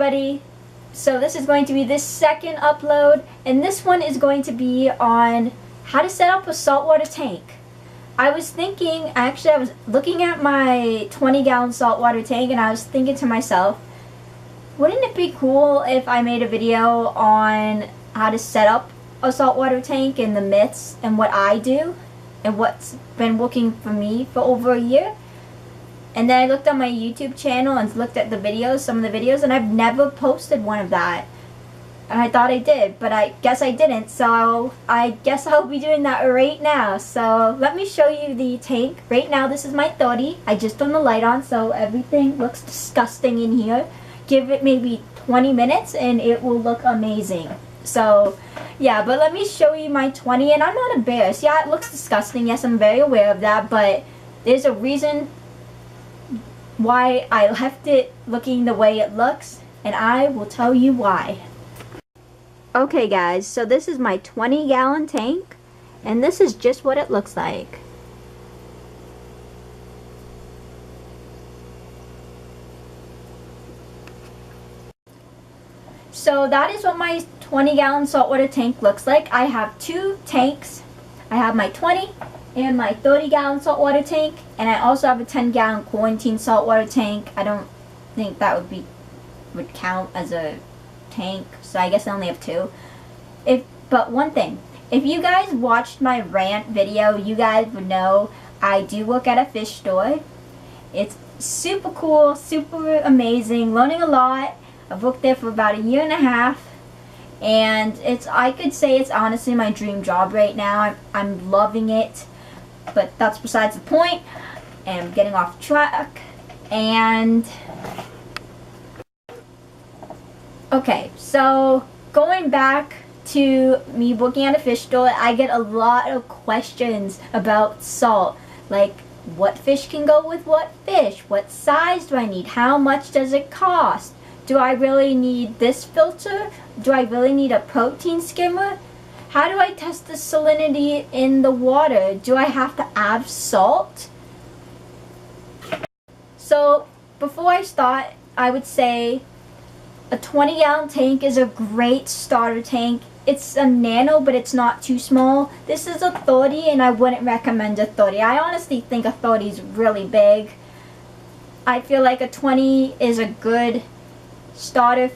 everybody. So this is going to be the second upload, and this one is going to be on how to set up a saltwater tank. I was thinking, actually I was looking at my 20-gallon saltwater tank and I was thinking to myself, wouldn't it be cool if I made a video on how to set up a saltwater tank and the myths and what I do and what's been working for me for over a year? And then I looked on my YouTube channel and looked at the videos, some of the videos, and I've never posted one of that. And I thought I did, but I guess I didn't, so I guess I'll be doing that right now. So let me show you the tank. Right now this is my 30. I just turned the light on, so everything looks disgusting in here. Give it maybe 20 minutes and it will look amazing. So yeah, but let me show you my 20, and I'm not embarrassed. Yeah, it looks disgusting. Yes, I'm very aware of that, but there's a reason why I left it looking the way it looks, and I will tell you why. Okay guys, so this is my 20-gallon tank, and this is just what it looks like. So that is what my 20-gallon saltwater tank looks like. I have two tanks. I have my 20 and my 30-gallon saltwater tank, and I also have a 10-gallon quarantine saltwater tank. I don't think that would count as a tank, so I guess I only have two. But one thing, if you guys watched my rant video, you guys would know I do work at a fish store. It's super cool, super amazing, learning a lot. I've worked there for about a year and a half, and I could say it's honestly my dream job right now. I'm loving it, but that's besides the point. I'm getting off track. And okay, so going back to me working at a fish store, I get a lot of questions about salt, like what fish can go with what fish, what size do I need, how much does it cost, do I really need this filter, do I really need a protein skimmer, how do I test the salinity in the water, do I have to add salt? So before I start, I would say a 20-gallon tank is a great starter tank. It's a nano, but it's not too small. This is a 30, and I wouldn't recommend a 30. I honestly think a 30 is really big. I feel like a 20 is a good starter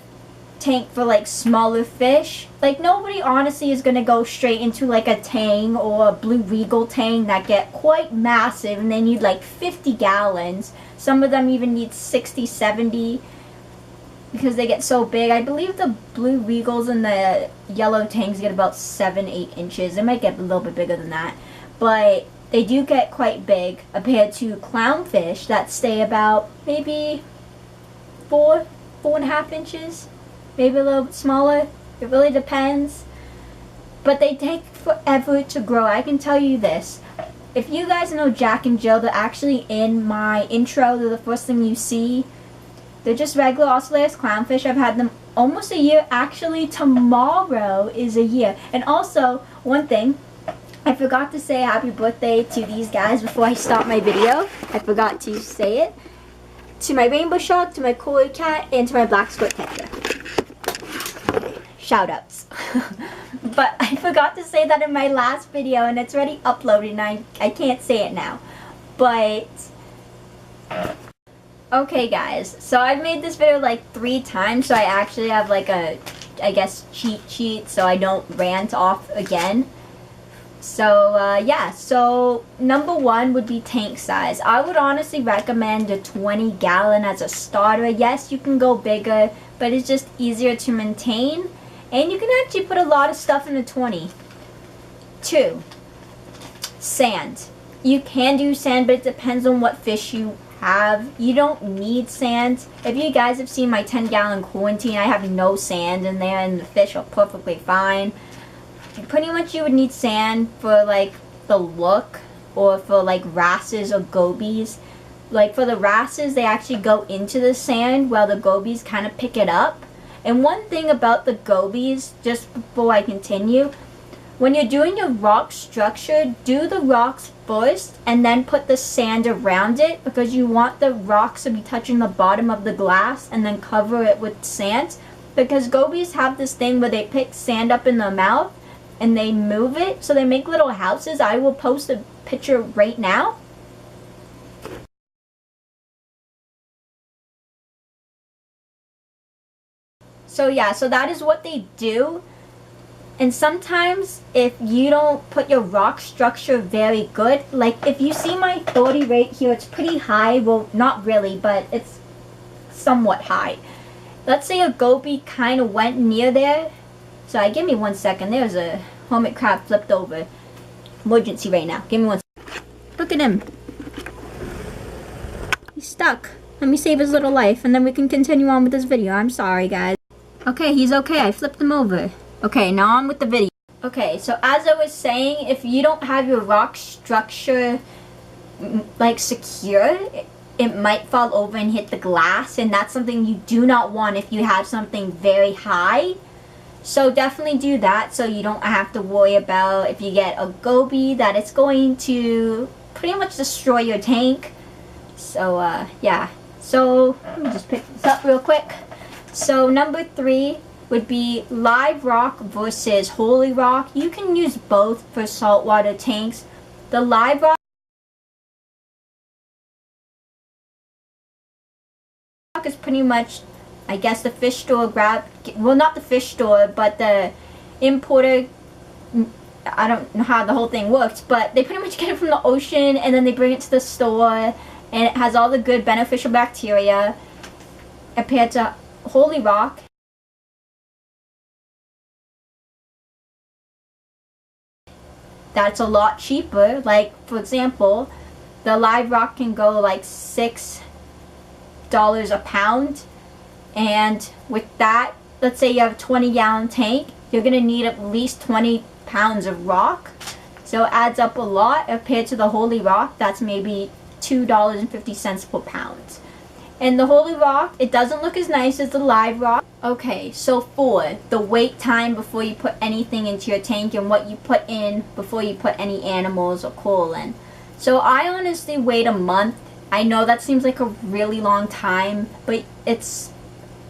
tank for like smaller fish. Like nobody honestly is gonna go straight into like a tang or a Blue Regal tang that get quite massive, and they need like 50 gallons. Some of them even need 60, 70 because they get so big. I believe the Blue Regals and the yellow tangs get about 7-8 inches. They might get a little bit bigger than that, but they do get quite big compared to clownfish that stay about maybe 4.5 inches, maybe a little bit smaller. It really depends, but they take forever to grow. I can tell you this. If you guys know Jack and Jill, they're actually in my intro. They're the first thing you see. They're just regular Oscillus clownfish. I've had them almost a year. Actually, tomorrow is a year. And also, one thing, I forgot to say happy birthday to these guys before I start my video. I forgot to say it. To my rainbow shark, to my koi cat, and to my black squirt panda. Shout outs. But I forgot to say that in my last video, and it's already uploaded, and I can't say it now. But okay guys, so I've made this video like 3 times, so I actually have like a, I guess, cheat sheet so I don't rant off again. So yeah, so number 1 would be tank size. I would honestly recommend a 20-gallon as a starter. Yes, you can go bigger, but it's just easier to maintain, and you can actually put a lot of stuff in a 20. 2, sand. You can do sand, but it depends on what fish you have. You don't need sand. If you guys have seen my 10-gallon quarantine, I have no sand in there, and the fish are perfectly fine. Pretty much you would need sand for like the look, or for like wrasses or gobies. Like for the wrasses, they actually go into the sand while the gobies kind of pick it up. And one thing about the gobies, just before I continue, when you're doing your rock structure, do the rocks first and then put the sand around it, because you want the rocks to be touching the bottom of the glass and then cover it with sand. Because gobies have this thing where they pick sand up in their mouth and they move it, so they make little houses. I will post a picture right now. So yeah, so that is what they do. And sometimes if you don't put your rock structure very good, like if you see my 30 right here, it's pretty high. Well, not really, but it's somewhat high. Let's say a goby kind of went near there. So give me 1 second. There's a hermit crab flipped over. Emergency right now. Give me 1 second. Look at him. He's stuck. Let me save his little life and then we can continue on with this video. I'm sorry, guys. Okay, he's okay. I flipped him over. Okay, now on with the video. Okay, so as I was saying, if you don't have your rock structure like secure, it might fall over and hit the glass, and that's something you do not want if you have something very high. So definitely do that so you don't have to worry about if you get a goby that it's going to pretty much destroy your tank. So yeah, so let me just pick this up real quick. So number 3 would be live rock versus holy rock. You can use both for saltwater tanks. The live rock is pretty much, I guess, the fish store well, not the fish store, but the importer. I don't know how the whole thing works, but they pretty much get it from the ocean and then they bring it to the store, and it has all the good beneficial bacteria compared to holy rock. That's a lot cheaper. Like, for example, the live rock can go like $6 a pound, and with that, let's say you have a 20-gallon tank, you're gonna need at least 20 pounds of rock. So it adds up a lot compared to the holy rock. That's maybe $2.50 per pound. And the holy rock, it doesn't look as nice as the live rock. Okay, so for the wait time before you put anything into your tank and what you put in before you put any animals or coral in. So I honestly wait a month. I know that seems like a really long time, but it's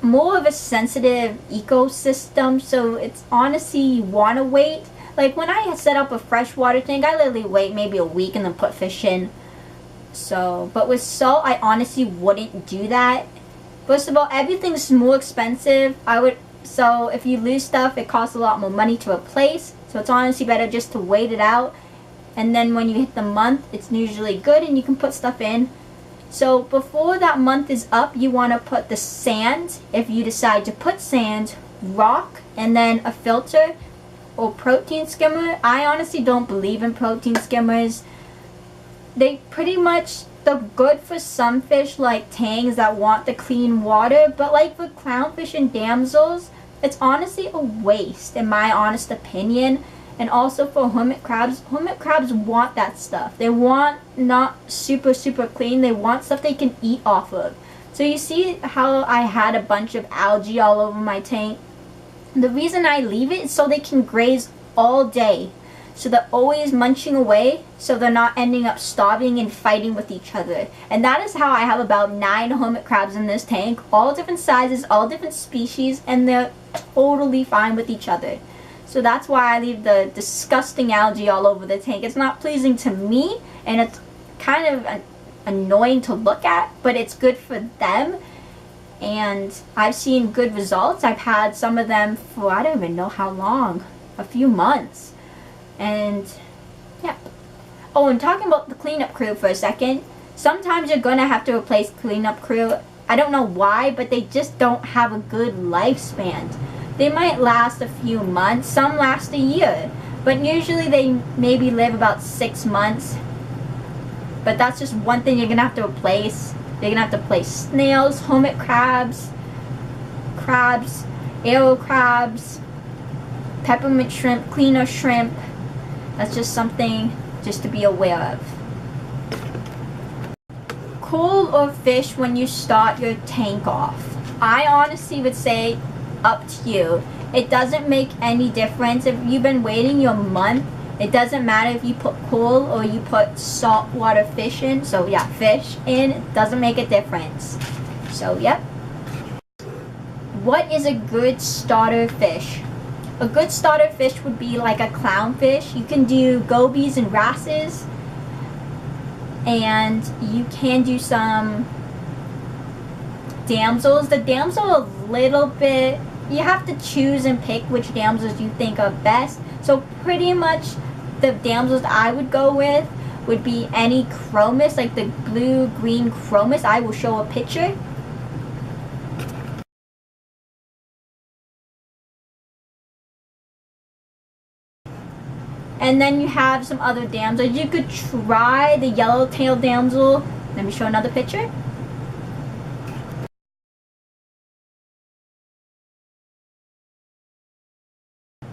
more of a sensitive ecosystem, so it's honestly, you want to wait. Like when I set up a freshwater tank, I literally wait maybe a week and then put fish in. So, but with salt, I honestly wouldn't do that. First of all, everything's more expensive. So if you lose stuff, it costs a lot more money to replace. So it's honestly better just to wait it out. And then when you hit the month, it's usually good and you can put stuff in. So before that month is up, you want to put the sand, if you decide to put sand, rock, and then a filter or protein skimmer. I honestly don't believe in protein skimmers. They're good for some fish like tangs that want the clean water, but like for clownfish and damsels, it's honestly a waste in my honest opinion. And also for hermit crabs want that stuff. They want not super clean, they want stuff they can eat off of. So you see how I had a bunch of algae all over my tank? The reason I leave it is so they can graze all day. So they're always munching away, so they're not ending up starving and fighting with each other. And that is how I have about 9 hermit crabs in this tank, all different sizes, all different species, and they're totally fine with each other. So that's why I leave the disgusting algae all over the tank. It's not pleasing to me, and it's kind of annoying to look at, but it's good for them. And I've seen good results. I've had some of them for, I don't even know how long, a few months. And yeah. Oh, and talking about the cleanup crew for a second, sometimes you're gonna have to replace cleanup crew. I don't know why, but they just don't have a good lifespan. They might last a few months, some last a year, but usually they maybe live about 6 months. But that's just one thing you're gonna have to replace. You're gonna have to replace snails, hermit crabs, arrow crabs, peppermint shrimp, cleaner shrimp. That's just something just to be aware of. Coral or fish when you start your tank off? I honestly would say up to you. It doesn't make any difference. If you've been waiting your month, it doesn't matter if you put cool or you put saltwater fish in. So yeah, fish in, it doesn't make a difference. So yep. What is a good starter fish? A good starter fish would be like a clownfish. You can do gobies and wrasses, and you can do some damsels. The damsel a little bit, you have to choose and pick which damsels you think are best. So pretty much the damsels I would go with would be any chromis, like the blue-green chromis. I will show a picture. And then you have some other damsels. You could try the yellow-tailed damsel. Let me show another picture.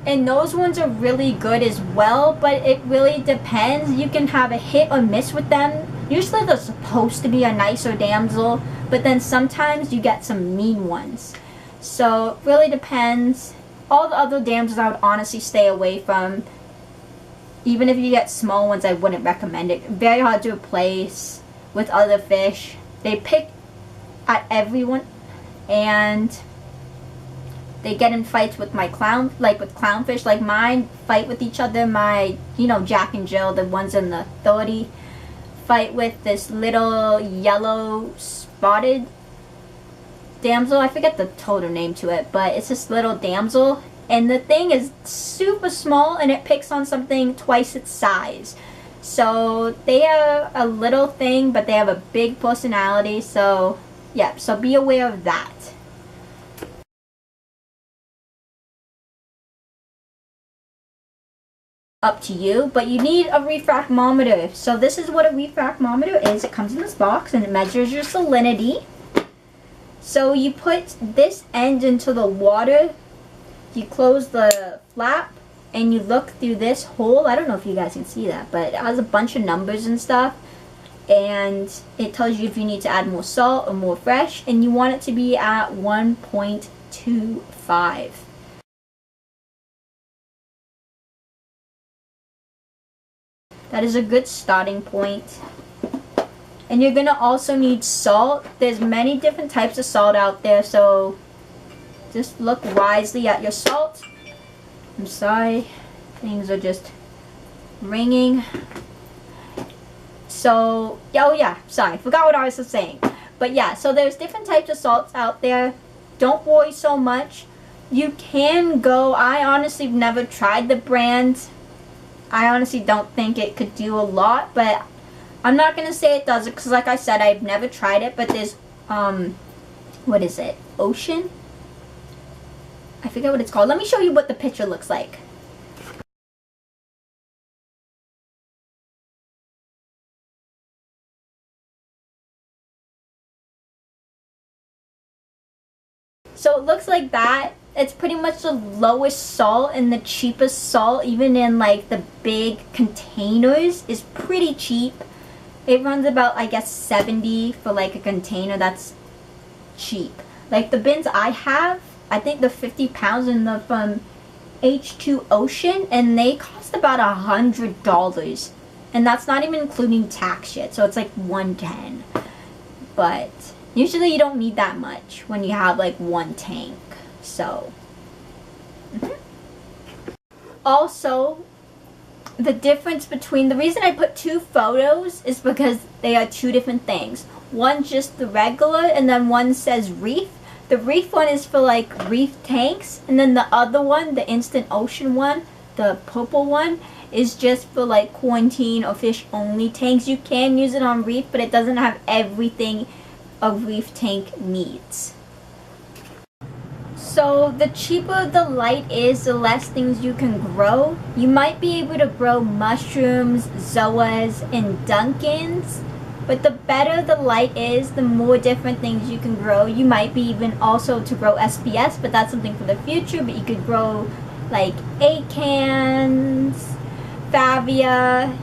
And those ones are really good as well, but it really depends. You can have a hit or miss with them. Usually they're supposed to be a nicer damsel, but then sometimes you get some mean ones. So it really depends. All the other damsels I would honestly stay away from. Even if you get small ones, I wouldn't recommend it. Very hard to replace with other fish. They pick at everyone, and they get in fights with my clownfish. Like mine fight with each other. My, Jack and Jill, the ones in the 30, fight with this little yellow spotted damsel. I forget the total name to it, but it's this little damsel. And the thing is super small, and it picks on something twice its size. So they are a little thing, but they have a big personality. So yeah, so be aware of that. Up to you, but you need a refractometer. So this is what a refractometer is. It comes in this box and it measures your salinity. So you put this end into the water, you close the flap, and you look through this hole. I don't know if you guys can see that, but it has a bunch of numbers and stuff, and it tells you if you need to add more salt or more fresh, and you want it to be at 1.25. That is a good starting point. And you're gonna also need salt. There's many different types of salt out there, so just look wisely at your salt. I'm sorry, things are just ringing. So, oh yeah, sorry, forgot what I was saying. But yeah, so there's different types of salts out there. Don't worry so much. You can go, I honestly have never tried the brand. I honestly don't think it could do a lot, but I'm not going to say it doesn't, because like I said, I've never tried it, but there's, what is it, Ocean? I forget what it's called. Let me show you what the picture looks like. So it looks like that. It's pretty much the lowest salt and the cheapest salt, even in like the big containers, is pretty cheap. It runs about, I guess, 70 for like a container. That's cheap. Like the bins I have, I think they're 50 pounds in the from H2 Ocean, and they cost about $100. And that's not even including tax yet, so it's like 110. But usually you don't need that much when you have like one tank. So also, the difference between, the reason I put two photos is because they are two different things. One just the regular, and then one says reef. The reef one is for like reef tanks, and then the other one, the instant ocean one, the purple one, is just for like quarantine or fish only tanks. You can use it on reef, but it doesn't have everything a reef tank needs. So the cheaper the light is, the less things you can grow. You might be able to grow mushrooms, zoas, and Dunkins, but the better the light is, the more different things you can grow. You might be even also to grow SPS, but that's something for the future. But you could grow like acans, favia,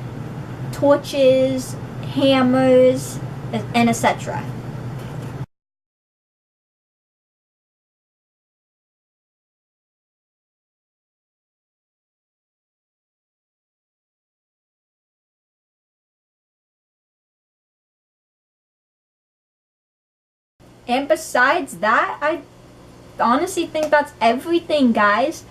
torches, hammers, and etc. And besides that, I honestly think that's everything, guys.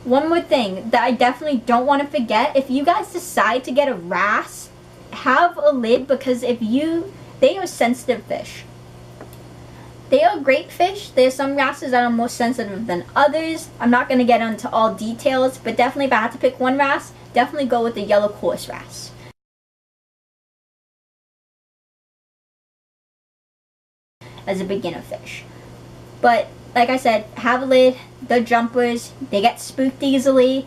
One more thing that I definitely don't want to forget: if you guys decide to get a wrasse, have a lid, because they are sensitive fish. They are great fish. There's some wrasses that are more sensitive than others. I'm not going to get into all details, but definitely if I had to pick one wrasse, definitely go with the yellow coarse wrasse. As a beginner fish. But like I said, have a lid. They're jumpers. They get spooked easily.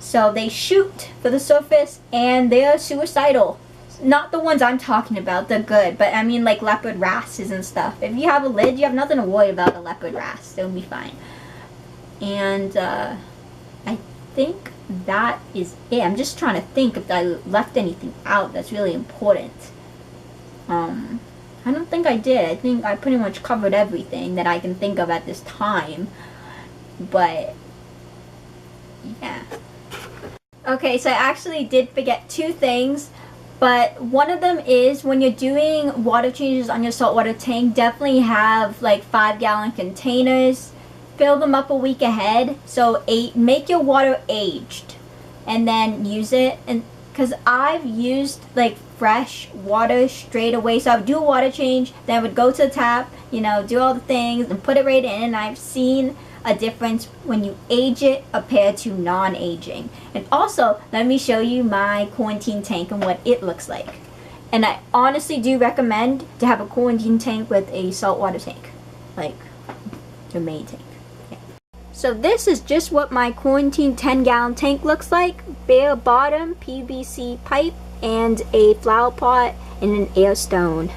So they shoot for the surface and they're suicidal. Not the ones I'm talking about, they're good, but I mean like leopard wrasses and stuff. If you have a lid, you have nothing to worry about a leopard wrasse. They'll be fine. And I think that is it. I'm just trying to think if I left anything out that's really important. I don't think I did. I think I pretty much covered everything that I can think of at this time. But yeah. Okay, so I actually did forget two things. But one of them is when you're doing water changes on your saltwater tank, definitely have like 5-gallon containers. Fill them up a week ahead. So make your water aged and then use it. And because I've used like fresh water straight away. So I would do a water change, then I would go to the tap, you know, do all the things and put it right in. And I've seen a difference when you age it compared to non-aging. And also, let me show you my quarantine tank and what it looks like. And I honestly do recommend to have a quarantine tank with a saltwater tank, like your main tank. Yeah. So this is just what my quarantine 10-gallon tank looks like. Bare bottom, PVC pipe, and a flower pot and an air stone.